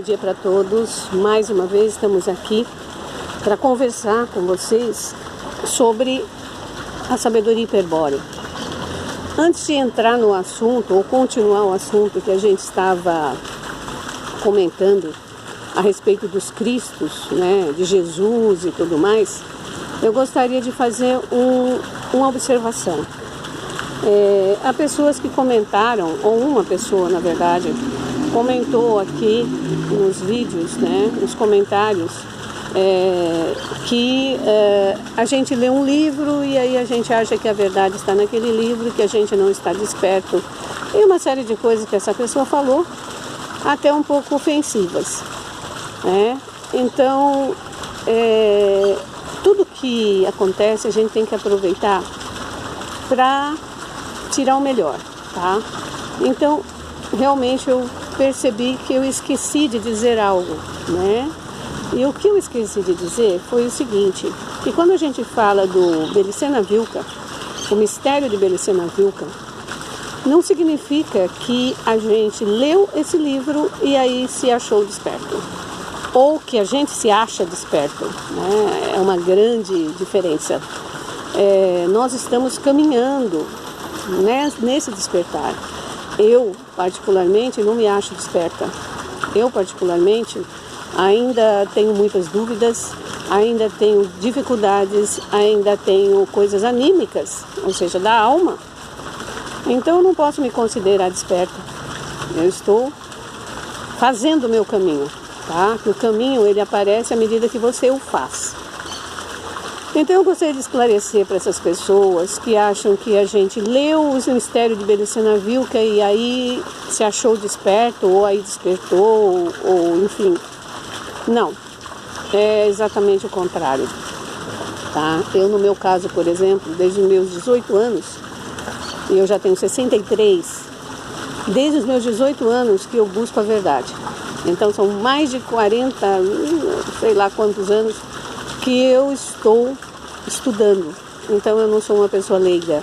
Bom dia para todos. Mais uma vez estamos aqui para conversar com vocês sobre a sabedoria hiperbórea. Antes de entrar no assunto, ou continuar o assunto que a gente estava comentando a respeito dos Cristos, né, de Jesus e tudo mais, eu gostaria de fazer uma observação. Há pessoas que comentaram, ou uma pessoa, na verdade, comentou aqui nos vídeos, né, nos comentários, que a gente lê um livro e aí a gente acha que a verdade está naquele livro, que a gente não está desperto, e uma série de coisas que essa pessoa falou, até um pouco ofensivas, né? Então, tudo que acontece a gente tem que aproveitar para tirar o melhor, tá? Então, realmente eu percebi que eu esqueci de dizer algo, né? E o que eu esqueci de dizer foi o seguinte, que quando a gente fala do Belicena Vilca, o mistério de Belicena Vilca, não significa que a gente leu esse livro e aí se achou desperto, ou que a gente se acha desperto, né? É uma grande diferença. Nós estamos caminhando, né, nesse despertar. Eu, particularmente, não me acho desperta. Eu, particularmente, ainda tenho muitas dúvidas, ainda tenho dificuldades, ainda tenho coisas anímicas, ou seja, da alma. Então, eu não posso me considerar desperta. Eu estou fazendo o meu caminho, tá? Que o caminho, ele aparece à medida que você o faz. Então eu gostaria de esclarecer para essas pessoas que acham que a gente leu o mistério de Belicena Vilca e aí se achou desperto, ou aí despertou, ou enfim. Não, é exatamente o contrário, tá? Eu, no meu caso, por exemplo, desde os meus 18 anos, e eu já tenho 63, desde os meus 18 anos que eu busco a verdade. Então são mais de 40, sei lá quantos anos, que eu estou estudando. Então eu não sou uma pessoa leiga,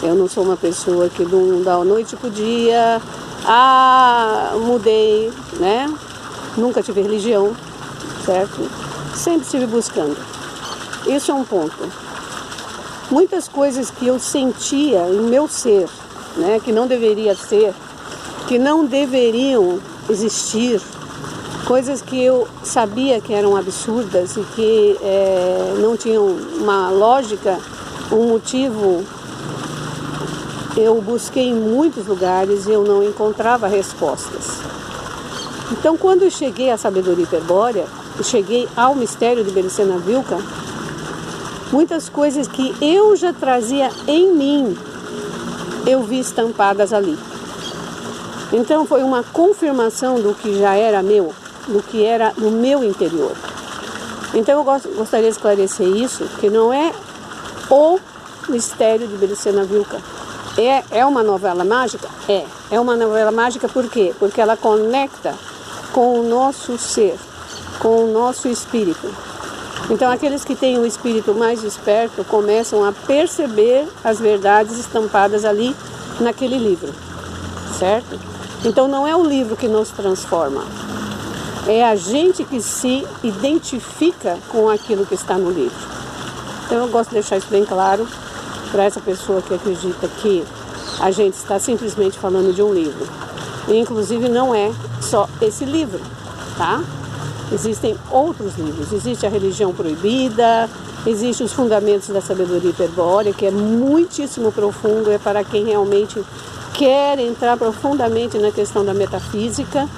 eu não sou uma pessoa que da noite pro dia, mudei, né? Nunca tive religião, certo? Sempre estive buscando. Isso é um ponto. Muitas coisas que eu sentia em meu ser, né, que não deveria ser, que não deveriam existir, coisas que eu sabia que eram absurdas e que não tinham uma lógica, um motivo. Eu busquei em muitos lugares e eu não encontrava respostas. Então, quando eu cheguei à sabedoria hiperbórea, eu cheguei ao mistério de Belicena Vilca, muitas coisas que eu já trazia em mim, eu vi estampadas ali. Então, foi uma confirmação do que já era meu, do que era no meu interior. Então eu gostaria de esclarecer isso, que não é o mistério de Belicena Vilca. É uma novela mágica? É uma novela mágica por quê? Porque ela conecta com o nosso ser, com o nosso espírito. Então aqueles que têm o espírito mais desperto começam a perceber as verdades estampadas ali naquele livro, certo? Então não é o livro que nos transforma, é a gente que se identifica com aquilo que está no livro. Então eu gosto de deixar isso bem claro para essa pessoa que acredita que a gente está simplesmente falando de um livro. E, inclusive não é só esse livro, tá? Existem outros livros. Existe a religião proibida, existem os fundamentos da sabedoria hiperbórea, que é muitíssimo profundo, é para quem realmente quer entrar profundamente na questão da metafísica,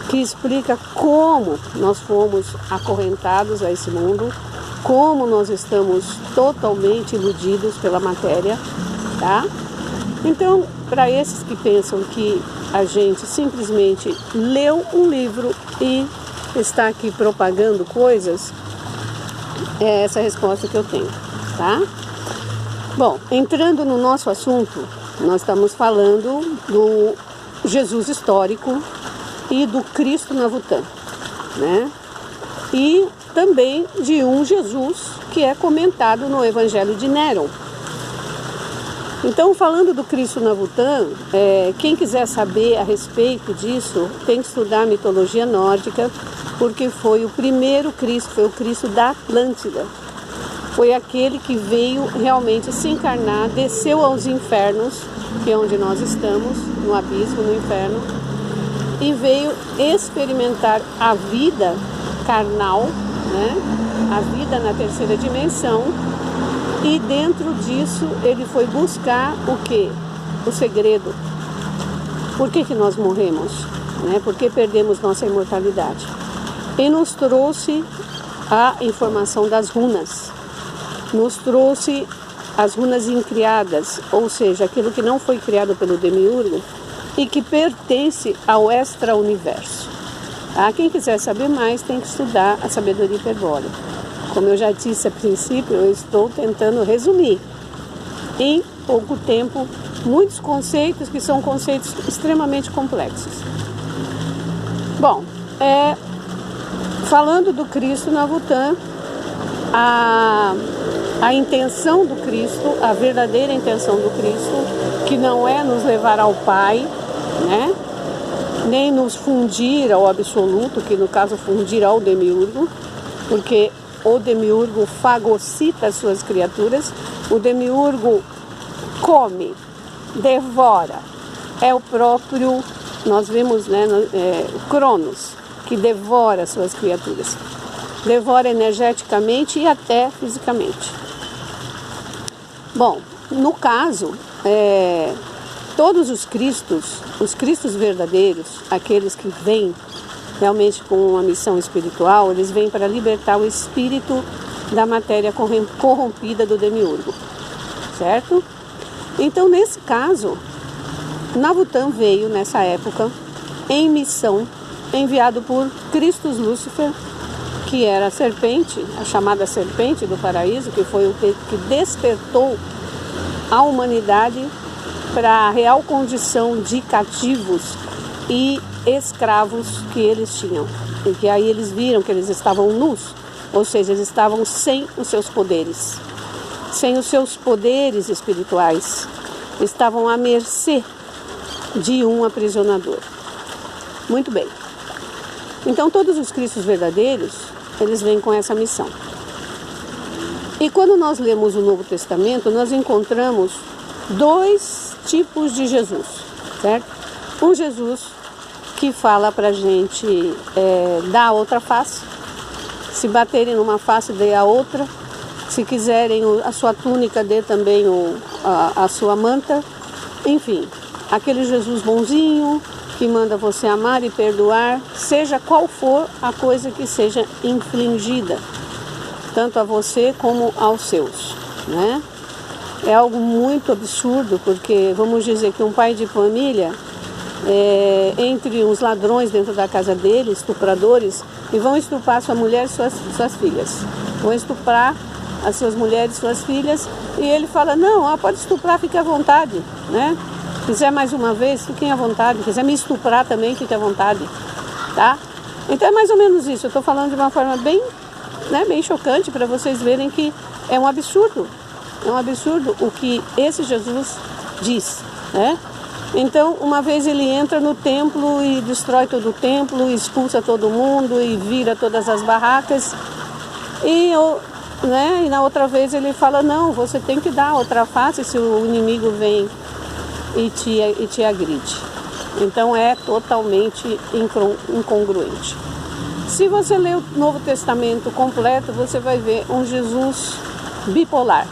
que explica como nós fomos acorrentados a esse mundo, como nós estamos totalmente iludidos pela matéria, tá? Então, para esses que pensam que a gente simplesmente leu um livro e está aqui propagando coisas, é essa a resposta que eu tenho, tá? Bom, entrando no nosso assunto, nós estamos falando do Jesus histórico e do Cristo Navutã, né? E também de um Jesus que é comentado no Evangelho de Néron. Então, falando do Cristo Navutã, quem quiser saber a respeito disso, tem que estudar a mitologia nórdica, porque foi o primeiro Cristo, foi o Cristo da Atlântida. Foi aquele que veio realmente se encarnar, desceu aos infernos, que é onde nós estamos, no abismo, no inferno, e veio experimentar a vida carnal, né? A vida na terceira dimensão, e dentro disso ele foi buscar o quê? O segredo. Por que nós morremos? Né? Por que perdemos nossa imortalidade? E nos trouxe a informação das runas. Nos trouxe as runas incriadas, ou seja, aquilo que não foi criado pelo Demiurgo e que pertence ao extra-universo. Quem quiser saber mais tem que estudar a sabedoria hiperbólica. Como eu já disse a princípio, eu estou tentando resumir em pouco tempo muitos conceitos que são conceitos extremamente complexos. Bom, falando do Cristo Navutã, a intenção do Cristo, a verdadeira intenção do Cristo, que não é nos levar ao Pai, né? Nem nos fundir ao absoluto, que no caso fundir ao Demiurgo, porque o Demiurgo fagocita as suas criaturas, o Demiurgo come, devora, é o próprio, nós vemos, né, Cronos, que devora as suas criaturas, devora energeticamente e até fisicamente. Bom, no caso, todos os Cristos verdadeiros, aqueles que vêm realmente com uma missão espiritual, eles vêm para libertar o espírito da matéria corrompida do Demiurgo, certo? Então, nesse caso, Navutã veio nessa época em missão, enviado por Christus Lúcifer, que era a serpente, a chamada serpente do paraíso, que foi o que despertou a humanidade para a real condição de cativos e escravos que eles tinham. E que aí eles viram que eles estavam nus, ou seja, eles estavam sem os seus poderes, sem os seus poderes espirituais, estavam à mercê de um aprisionador. Muito bem. Então todos os Cristos verdadeiros, eles vêm com essa missão. E quando nós lemos o Novo Testamento, nós encontramos dois tipos de Jesus, certo? Um Jesus que fala pra gente dar a outra face, se baterem numa face, dê a outra, se quiserem a sua túnica, dê também a sua manta, enfim, aquele Jesus bonzinho, que manda você amar e perdoar, seja qual for a coisa que seja infligida, tanto a você como aos seus, né? É algo muito absurdo, porque vamos dizer que um pai de família, entre os ladrões dentro da casa dele, estupradores, e vão estuprar sua mulher e suas filhas, vão estuprar as suas mulheres e suas filhas, e ele fala, não, pode estuprar, fique à vontade, né? Quiser mais uma vez, fiquem à vontade. Quiser me estuprar também, fique à vontade, tá? Então é mais ou menos isso. Eu estou falando de uma forma bem chocante para vocês verem que é um absurdo. É um absurdo o que esse Jesus diz, né? Então, uma vez ele entra no templo e destrói todo o templo, expulsa todo mundo e vira todas as barracas. E na outra vez ele fala, não, você tem que dar outra face se o inimigo vem e te agride. Então é totalmente incongruente. Se você ler o Novo Testamento completo, você vai ver um Jesus bipolar.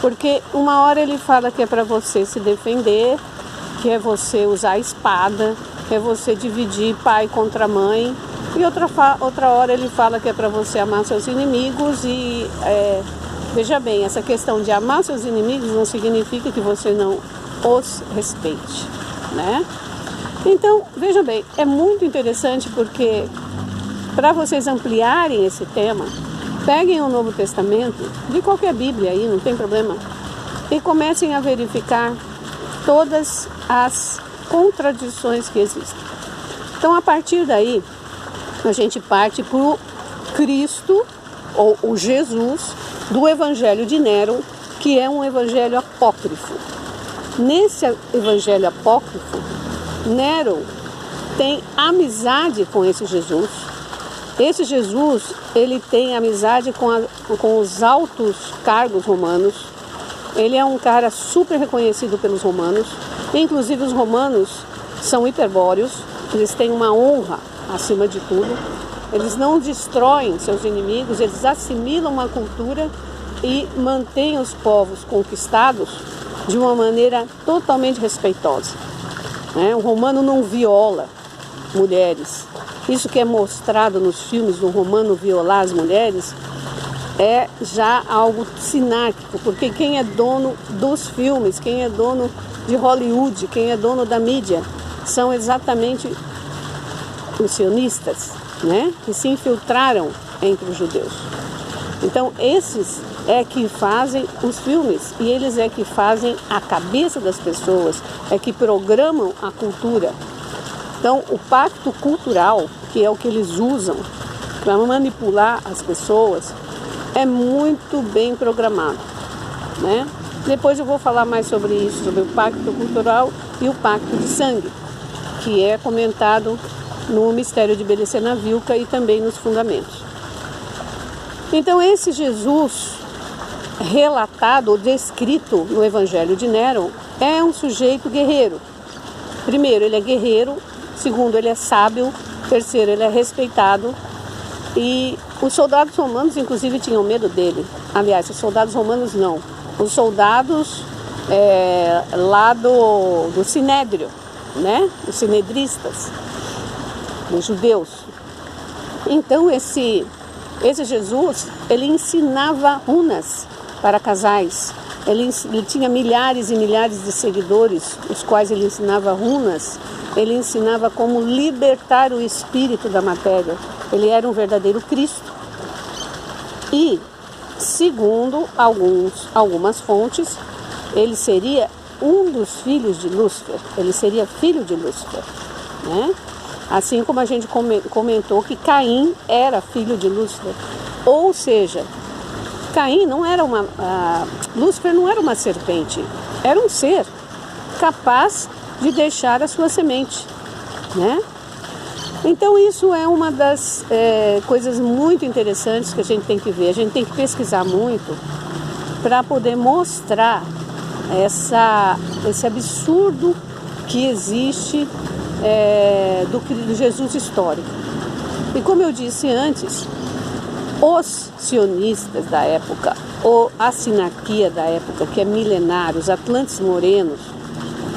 Porque uma hora ele fala que é para você se defender, que é você usar a espada, que é você dividir pai contra mãe, e outra hora ele fala que é para você amar seus inimigos e veja bem, essa questão de amar seus inimigos não significa que você não os respeite, né? Então, veja bem, é muito interessante porque para vocês ampliarem esse tema, peguem o Novo Testamento, de qualquer Bíblia aí, não tem problema, e comecem a verificar todas as contradições que existem. Então, a partir daí, a gente parte para o Cristo, ou o Jesus, do Evangelho de Nero, que é um evangelho apócrifo. Nesse evangelho apócrifo, Nero tem amizade com esse Jesus. Esse Jesus, ele tem amizade com os altos cargos romanos. Ele é um cara super reconhecido pelos romanos. Inclusive os romanos são hiperbóreos, eles têm uma honra acima de tudo. Eles não destroem seus inimigos, eles assimilam uma cultura e mantêm os povos conquistados de uma maneira totalmente respeitosa. O romano não viola mulheres. Isso que é mostrado nos filmes do romano violar as mulheres é já algo sinárquico, porque quem é dono dos filmes, quem é dono de Hollywood, quem é dono da mídia, são exatamente os sionistas, que se infiltraram entre os judeus. Então esses é que fazem os filmes e eles é que fazem a cabeça das pessoas, é que programam a cultura. Então o pacto cultural, que é o que eles usam para manipular as pessoas, é muito bem programado, Depois eu vou falar mais sobre isso, sobre o pacto cultural e o pacto de sangue, que é comentado no mistério de Belecena Vilca e também nos fundamentos. Então esse Jesus relatado ou descrito no Evangelho de Nero é um sujeito guerreiro. Primeiro, ele é guerreiro. Segundo, ele é sábio. Terceiro, ele é respeitado. E os soldados romanos, inclusive, tinham medo dele. Aliás, os soldados romanos não. Os soldados lá do Sinédrio, Os sinedristas, os judeus. Então, esse Jesus, ele ensinava runas para casais. Ele tinha milhares e milhares de seguidores, os quais ele ensinava runas. Ele ensinava como libertar o espírito da matéria. Ele era um verdadeiro Cristo. E, segundo algumas fontes, ele seria um dos filhos de Lúcifer. Ele seria filho de Lúcifer, Assim como a gente comentou que Caim era filho de Lúcifer. Ou seja, Caim não era Lúcifer não era uma serpente, era um ser capaz de deixar a sua semente, Então isso é uma das coisas muito interessantes que a gente tem que ver. A gente tem que pesquisar muito para poder mostrar esse absurdo que existe do Jesus histórico. E como eu disse antes, os sionistas da época, ou a sinarquia da época, que é milenária, os atlantes morenos,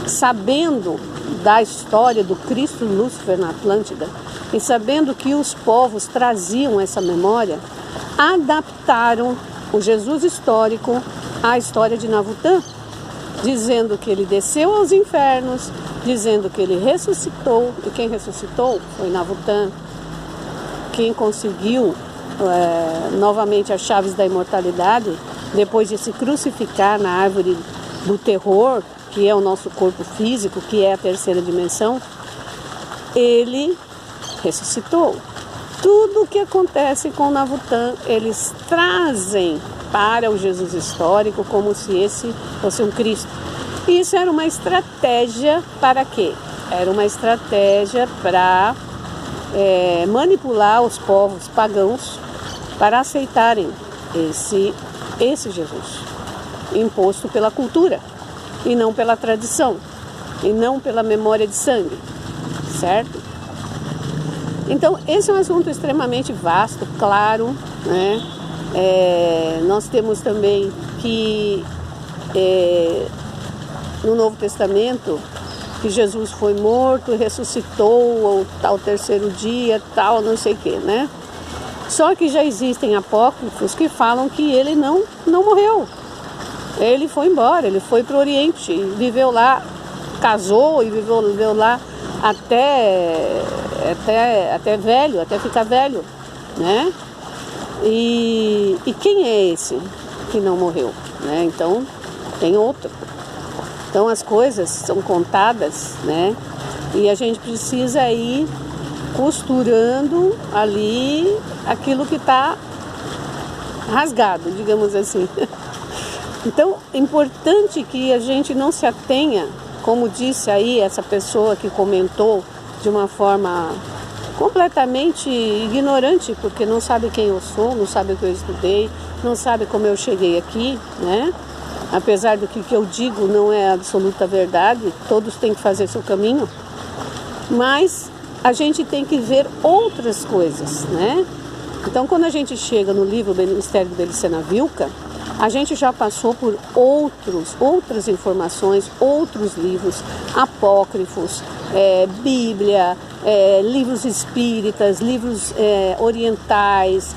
sabendo da história do Cristo Lúcifer na Atlântida e sabendo que os povos traziam essa memória, adaptaram o Jesus histórico à história de Navutã, dizendo que ele desceu aos infernos, dizendo que ele ressuscitou, e quem ressuscitou foi Navutã. Quem conseguiu novamente as chaves da imortalidade, depois de se crucificar na árvore do terror, que é o nosso corpo físico, que é a terceira dimensão, ele ressuscitou. Tudo o que acontece com Navutã, eles trazem para o Jesus histórico como se esse fosse um Cristo. E isso era uma estratégia para quê? Era uma estratégia para manipular os povos pagãos para aceitarem esse Jesus, imposto pela cultura, e não pela tradição, e não pela memória de sangue, certo? Então, esse é um assunto extremamente vasto, claro, nós temos também que no Novo Testamento que Jesus foi morto e ressuscitou ao terceiro dia, tal, não sei o que, Só que já existem apócrifos que falam que ele não morreu. Ele foi embora, ele foi para o Oriente, viveu lá, casou e viveu lá até velho, até ficar velho, E quem é esse que não morreu, Então, tem outro. Então, as coisas são contadas, E a gente precisa ir costurando ali aquilo que está rasgado, digamos assim. Então, é importante que a gente não se atenha, como disse aí essa pessoa que comentou de uma forma completamente ignorante, porque não sabe quem eu sou, não sabe o que eu estudei, não sabe como eu cheguei aqui, né? Apesar do que eu digo não é absoluta verdade, todos têm que fazer seu caminho, mas a gente tem que ver outras coisas, né? Então, quando a gente chega no livro Mistério de Belicena Vilca, a gente já passou por outras informações, outros livros apócrifos, Bíblia, livros espíritas, livros orientais,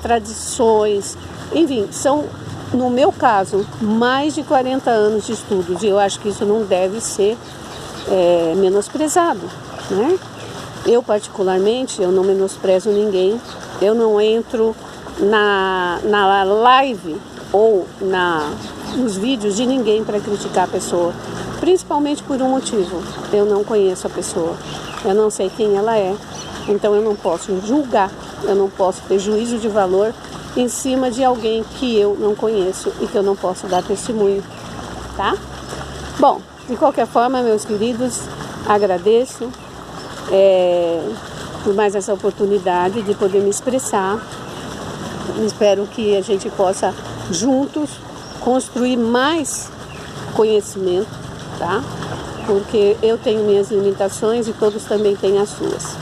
tradições, enfim, são, no meu caso, mais de 40 anos de estudos, e eu acho que isso não deve ser menosprezado, né? Eu, particularmente, eu não menosprezo ninguém, eu não entro na live ou nos vídeos de ninguém para criticar a pessoa, principalmente por um motivo: eu não conheço a pessoa, eu não sei quem ela é, então eu não posso julgar, eu não posso ter juízo de valor em cima de alguém que eu não conheço e que eu não posso dar testemunho, tá? Bom, de qualquer forma, meus queridos, agradeço por mais essa oportunidade de poder me expressar. Espero que a gente possa juntos construir mais conhecimento, tá? Porque eu tenho minhas limitações e todos também têm as suas.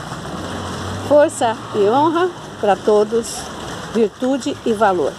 Força e honra para todos, virtude e valor.